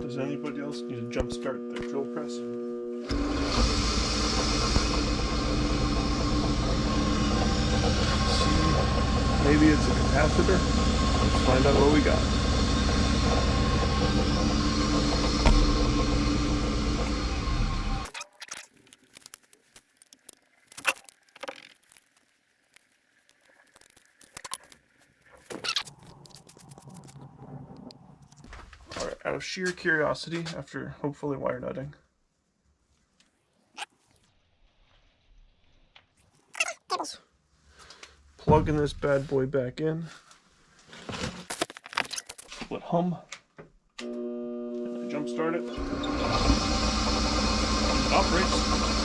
Does anybody else need to jump start their drill press? See, maybe it's a capacitor. Let's find out what we got. Alright, out of sheer curiosity, after hopefully wire nutting, plugging this bad boy back in. Let hum. And I jump start it. It operates.